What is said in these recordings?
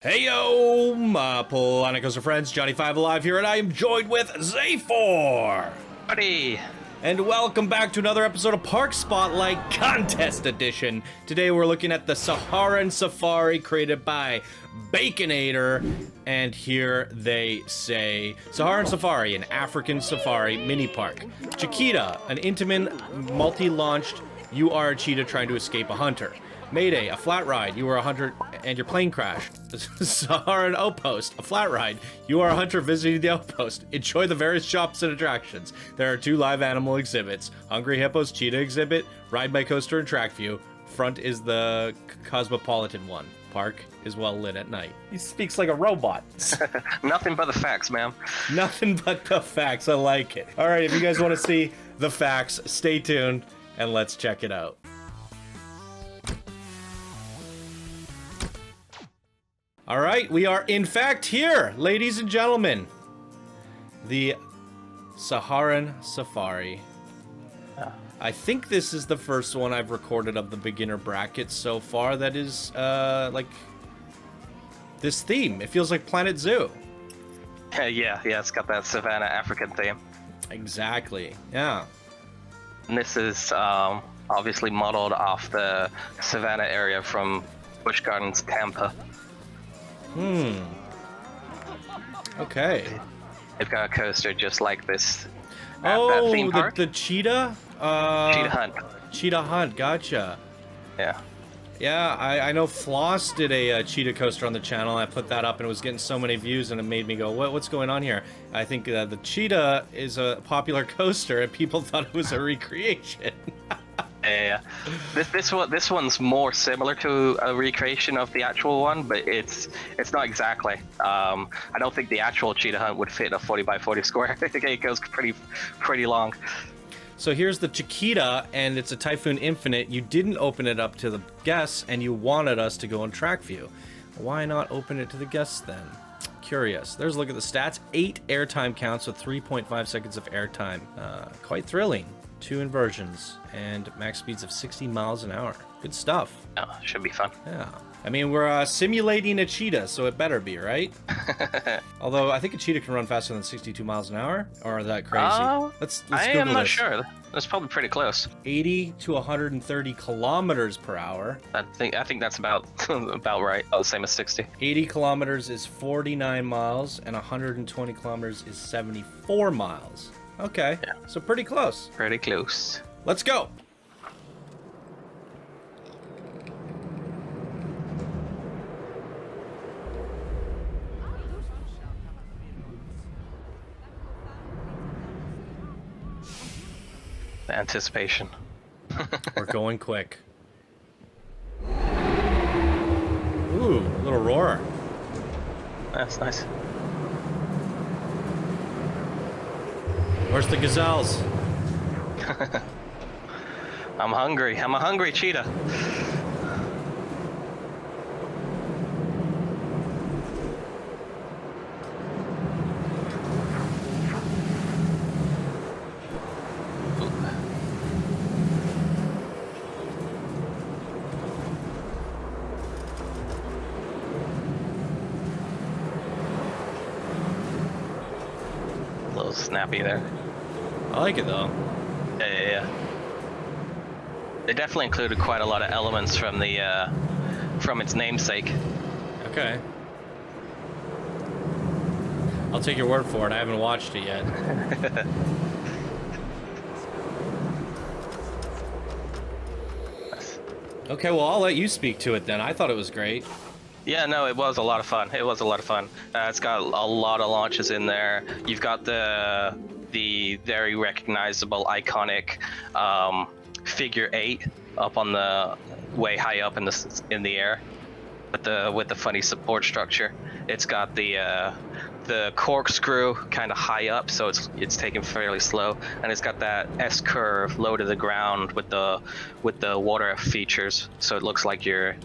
Hey yo, my Planet Coaster friends, Johnny5 Alive here, and I am joined with Zay4! Buddy! And welcome back to another episode of Park Spotlight Contest Edition. Today we're looking at the Saharan Safari created by Baconator, and here they say, Saharan Safari, an African safari mini park. Cheetika, an intimate, multi-launched, you are a cheetah trying to escape a hunter. Mayday, a flat ride, you are a hunter and your plane crashed. Saharan Outpost, a flat ride, you are a hunter visiting the outpost. Enjoy the various shops and attractions. There are 2 live animal exhibits. Hungry Hippos Cheetah exhibit, Ride My Coaster and Track View. Front is the cosmopolitan one. Park is well lit at night. He speaks like a robot. Nothing but the facts, ma'am. Nothing but the facts, I like it. All right, if you guys want to see the facts, stay tuned and let's check it out. All right, we are in fact here, ladies and gentlemen. The Saharan Safari. I think this is the first one I've recorded of the beginner bracket so far that is, like, this theme. It feels like Planet Zoo. Yeah, it's got that Savannah African theme. Exactly, yeah. And this is obviously modeled off the Savannah area from Busch Gardens, Tampa. Okay. They've got a coaster just like this at Oh, that theme park. the cheetah? Cheetah Hunt. Cheetah Hunt, gotcha. Yeah. Yeah, I know Floss did a cheetah coaster on the channel. I put that up and it was getting so many views and it made me go, what's going on here? I think the cheetah is a popular coaster and people thought it was a recreation. Yeah. This one's more similar to a recreation of the actual one, but it's not exactly. I don't think the actual Cheetah Hunt would fit in a 40 by 40 square. I think it goes pretty long. So here's the Cheetika, and it's a Typhoon Infinite. You didn't open it up to the guests, and you wanted us to go on Track View. Why not open it to the guests then? Curious. There's a look at the stats. 8 airtime counts with 3.5 seconds of airtime. Quite thrilling. 2 inversions and max speeds of 60 miles an hour. Good stuff. Oh, should be fun. Yeah. I mean, we're simulating a cheetah, so it better be, right? Although I think a cheetah can run faster than 62 miles an hour. Or is that crazy? Let's I Google am not this. sure. That's probably pretty close. 80 to 130 kilometers per hour. I think that's about about right. Oh, same as 60. 80 kilometers is 49 miles, and 120 kilometers is 74 miles. Okay, Yeah. so pretty close. Pretty close. Let's go. The anticipation. We're going quick. Ooh, little roar. That's nice. Where's the gazelles? I'm hungry. I'm a hungry cheetah. A little snappy there. I like it though. Yeah. They definitely included quite a lot of elements from the from its namesake. Okay. I'll take your word for it. I haven't watched it yet. Okay, well, I'll let you speak to it then. I thought it was great. Yeah, no, it was a lot of fun. It was a lot of fun. It's got a lot of launches in there. You've got the very recognizable, iconic figure 8 up on the way high up in the air, with the funny support structure. It's got the corkscrew kind of high up, so it's taken fairly slow, and it's got that S curve low to the ground with the water features, so it looks like you're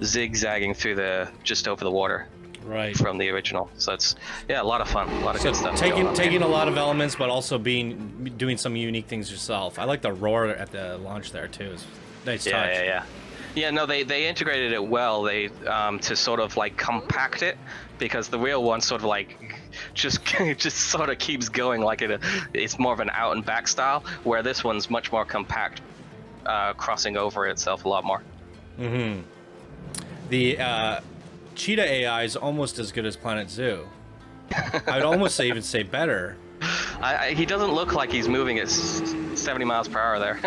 zigzagging through just over the water. Right. From the original. So it's, yeah, a lot of fun. A lot of good stuff. Taking a lot of elements, but also doing some unique things yourself. I like the roar at the launch there too. It's nice touch. Yeah. Yeah, no, they integrated it well. They to sort of like compact it, because the real one sort of like just just sort of keeps going like it's more of an out and back style, where this one's much more compact, crossing over itself a lot more. Mm-hmm. The Cheetah AI is almost as good as Planet Zoo. I'd almost even say better. He doesn't look like he's moving at 70 miles per hour there.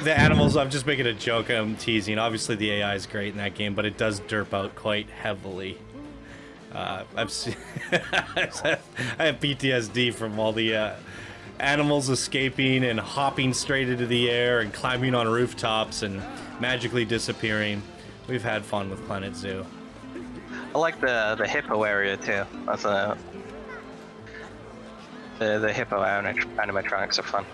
The animals, I'm just making a joke, I'm teasing. Obviously the AI is great in that game, but it does derp out quite heavily. I've seen I have PTSD from all the animals escaping and hopping straight into the air and climbing on rooftops and magically disappearing. We've had fun with Planet Zoo. I like the hippo area too. That's the hippo animatronics are fun.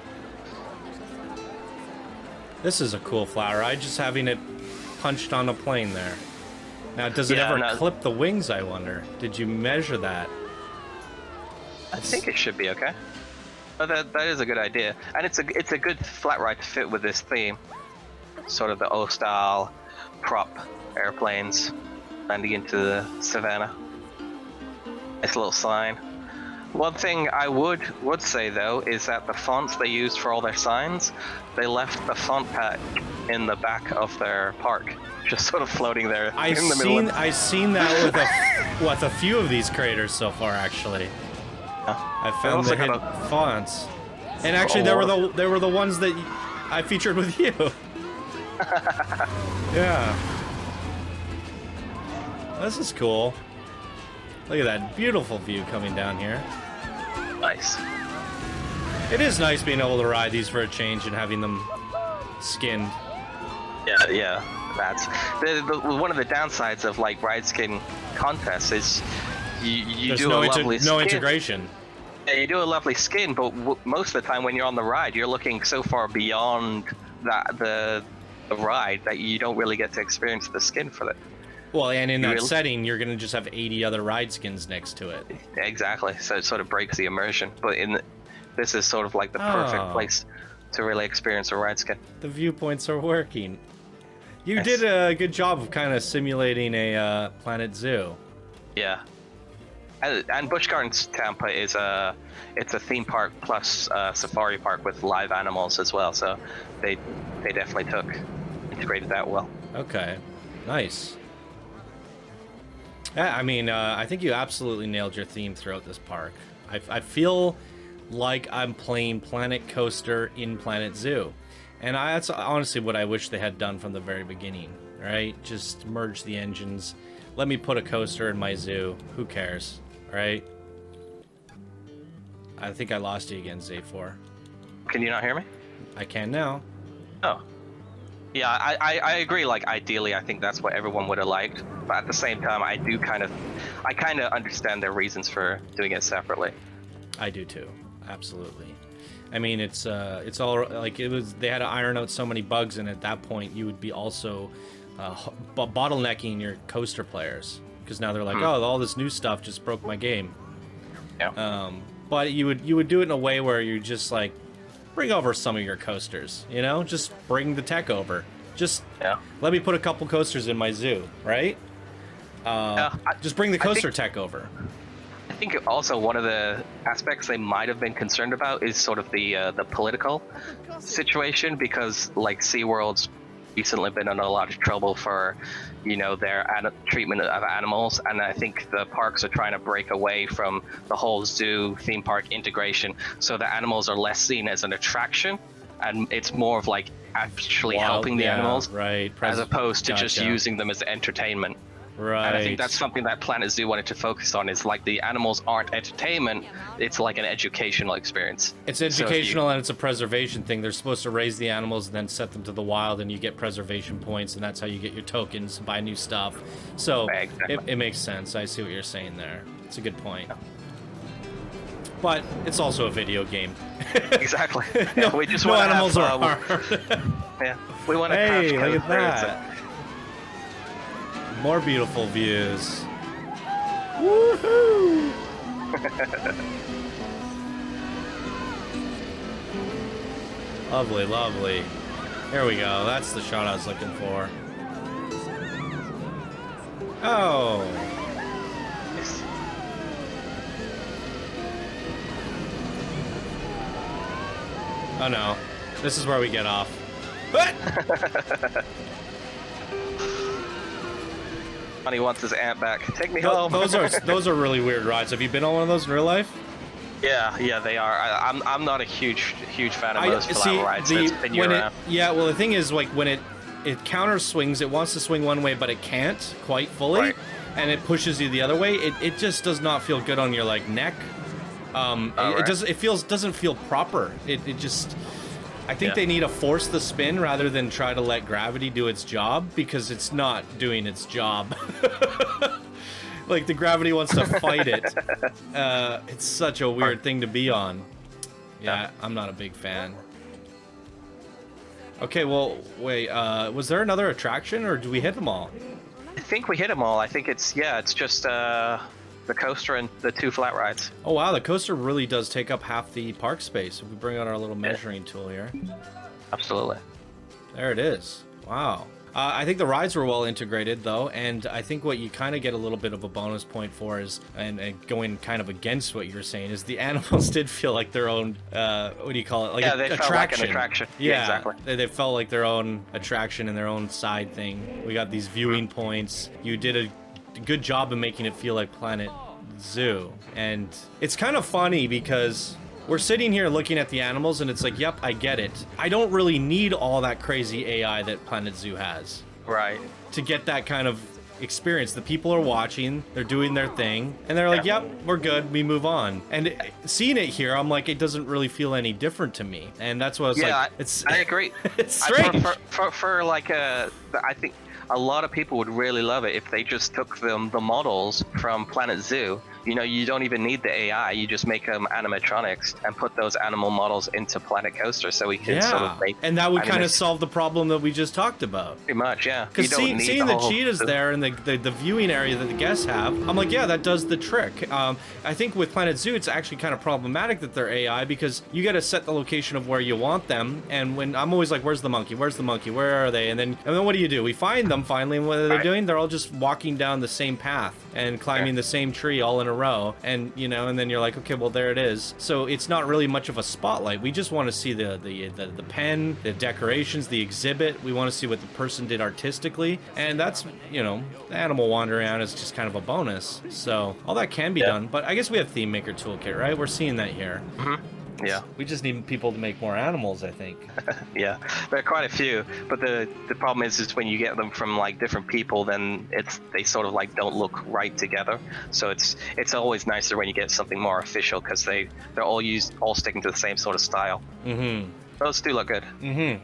This is a cool flower ride, just having it punched on a plane there. Now, does it ever clip the wings, I wonder? Did you measure that? I think it should be okay. But that is a good idea. And it's a good flat ride to fit with this theme. Sort of the O-style prop airplanes landing into the savannah. Nice little sign. One thing I would say though is that the fonts they used for all their signs, they left the font pack in the back of their park, just sort of floating there in the middle. I've seen that with a few of these creators so far, actually. I found the hidden fonts, and actually they were the ones that I featured with you. Yeah, this is cool. Look at that beautiful view coming down here. Nice. It is nice being able to ride these for a change and having them skinned. Yeah. That's one of the downsides of like ride skin contests is you do a lovely skin. No integration. Yeah, you do a lovely skin, but most of the time when you're on the ride, you're looking so far beyond the ride that you don't really get to experience the skin for it. Well, and in that setting, you're going to just have 80 other ride skins next to it. Exactly, so it sort of breaks the immersion. But this is sort of like the perfect place to really experience a ride skin. The viewpoints are working. You did a good job of kind of simulating a Planet Zoo. Yeah. And Busch Gardens Tampa is it's a theme park plus safari park with live animals as well. So they definitely integrated that well. Okay, nice. Yeah, I mean, I think you absolutely nailed your theme throughout this park. I feel like I'm playing Planet Coaster in Planet Zoo. And that's honestly what I wish they had done from the very beginning, right? Just merge the engines. Let me put a coaster in my zoo. Who cares, right? I think I lost you again, Z4. Can you not hear me? I can now. Oh. Yeah, I agree. Like, ideally, I think that's what everyone would have liked. But at the same time, I kind of understand their reasons for doing it separately. I do too. Absolutely. I mean, it's all like it was. They had to iron out so many bugs, and at that point, you would be also bottlenecking your coaster players, because now they're like, oh, all this new stuff just broke my game. Yeah. But you would do it in a way where you just like bring over some of your coasters. You know, just bring the tech over. Just let me put a couple coasters in my zoo, right? Just bring the coaster tech over. I think also one of the aspects they might have been concerned about is sort of the political situation, because like SeaWorld's recently been in a lot of trouble for, their treatment of animals, and I think the parks are trying to break away from the whole zoo theme park integration, so the animals are less seen as an attraction, and it's more of like actually helping the animals, right? As opposed to just using them as entertainment. Right. And I think that's something that Planet Zoo wanted to focus on, is like the animals aren't entertainment, it's like an educational experience. It's educational, and it's a preservation thing. They're supposed to raise the animals and then set them to the wild, and you get preservation points, and that's how you get your tokens to buy new stuff. So it makes sense. I see what you're saying there. It's a good point. But it's also a video game. Exactly. We just want to animals have, are harmed. Yeah, we want to Hey, look at that. More beautiful views. Woohoo! Lovely, lovely. There we go. That's the shot I was looking for. Oh. Yes. Oh no. This is where we get off. Honey wants his aunt back. Take me home. Those are really weird rides. Have you been on one of those in real life? Yeah, they are. I'm not a huge fan of those flat rides. That's been around. Yeah, well, the thing is, like, when it counter swings, it wants to swing one way, but it can't quite fully, Right. and it pushes you the other way. It just does not feel good on your like neck. Right. Doesn't feel proper. It just. I think Yeah. they need to force the spin rather than try to let gravity do its job, because it's not doing its job. Like, the gravity wants to fight it. It's such a weird thing to be on. Yeah, I'm not a big fan. Okay, well, wait, was there another attraction, or do we hit them all? I think we hit them all. I think it's just the coaster and the 2 flat rides. Oh, wow, the coaster really does take up half the park space. If we bring out our little measuring tool here. Absolutely. There it is. Wow. I think the rides were well integrated, though, and I think what you kind of get a little bit of a bonus point for is, and going kind of against what you're saying, is the animals did feel like their own, what do you call it? Like they felt like an attraction. Yeah, exactly. They felt like their own attraction and their own side thing. We got these viewing points. You did a good job of making it feel like Planet Zoo. And it's kind of funny because we're sitting here looking at the animals and it's like, yep, I get it. I don't really need all that crazy AI that Planet Zoo has. Right. To get that kind of experience. The people are watching, they're doing their thing, and they're like, yep, we're good, we move on. And seeing it here, I'm like, it doesn't really feel any different to me. And that's what I was like, I agree. It's strange. For like I think a lot of people would really love it if they just took the models from Planet Zoo. You know, you don't even need the AI. You just make them animatronics and put those animal models into Planet Coaster, so we can sort of make. And that would kind of solve the problem that we just talked about. Pretty much, yeah. Because seeing the cheetahs there and the viewing area that the guests have, I'm like, yeah, that does the trick. I think with Planet Zoo, it's actually kind of problematic that they're AI, because you got to set the location of where you want them. And when I'm always like, where's the monkey? Where's the monkey? Where are they? And then what do? We find them finally, and what are they doing? They're all just walking down the same path and climbing the same tree all in a row. And and then you're like, okay, well, there it is. So it's not really much of a spotlight. We just want to see the pen, the decorations, the exhibit. We want to see what the person did artistically, and that's the animal wandering around is just kind of a bonus. So all that can be done, but I guess we have Thememaker Toolkit, right? We're seeing that here. Yeah. We just need people to make more animals, I think. Yeah, there are quite a few, but the problem is when you get them from like different people, then they sort of like don't look right together. So it's always nicer when you get something more official, because they're all sticking to the same sort of style. Those do look good.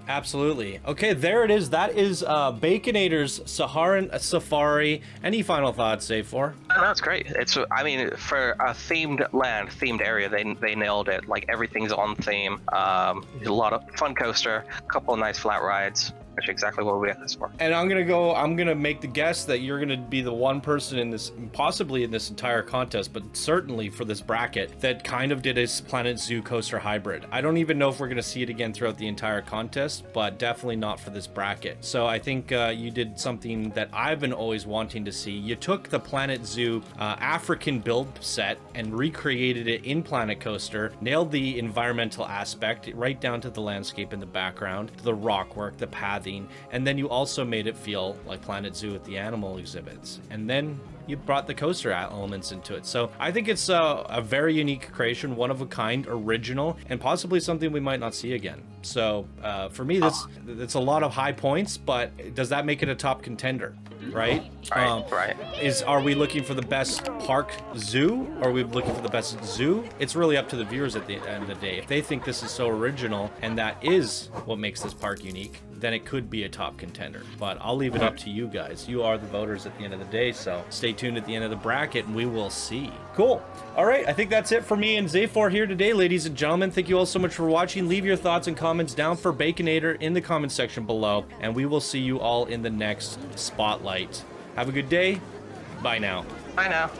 Absolutely. Okay, there it is. That is Baconator's Saharan Safari. Any final thoughts, A4? No, that's great. I mean, for a themed area, they nailed it. Like, everything's on theme. A lot of fun coaster, a couple of nice flat rides. That's exactly what we have this for. And I'm gonna make the guess that you're gonna be the one person in this, possibly in this entire contest, but certainly for this bracket, that kind of did a Planet Zoo coaster hybrid. I don't even know if we're gonna see it again throughout the entire contest, but definitely not for this bracket. So I think you did something that I've been always wanting to see. You took the Planet Zoo African build set and recreated it in Planet Coaster, nailed the environmental aspect right down to the landscape in the background, to the rock work, the pathing, and then you also made it feel like Planet Zoo with the animal exhibits. And then you brought the coaster elements into it. So I think it's a very unique creation, one of a kind, original, and possibly something we might not see again. So for me, that's a lot of high points, but does that make it a top contender? Right? Right. Are we looking for the best park zoo? Or are we looking for the best zoo? It's really up to the viewers at the end of the day. If they think this is so original and that is what makes this park unique, then it could be a top contender. But I'll leave it up to you guys. You are the voters at the end of the day, so stay tuned at the end of the bracket and we will see. Cool. All right, I think that's it for me and Zayfor here today, ladies and gentlemen. Thank you all so much for watching. Leave your thoughts and comments down for Baconator in the comment section below, and we will see you all in the next spotlight. Have a good day. Bye now. Bye now.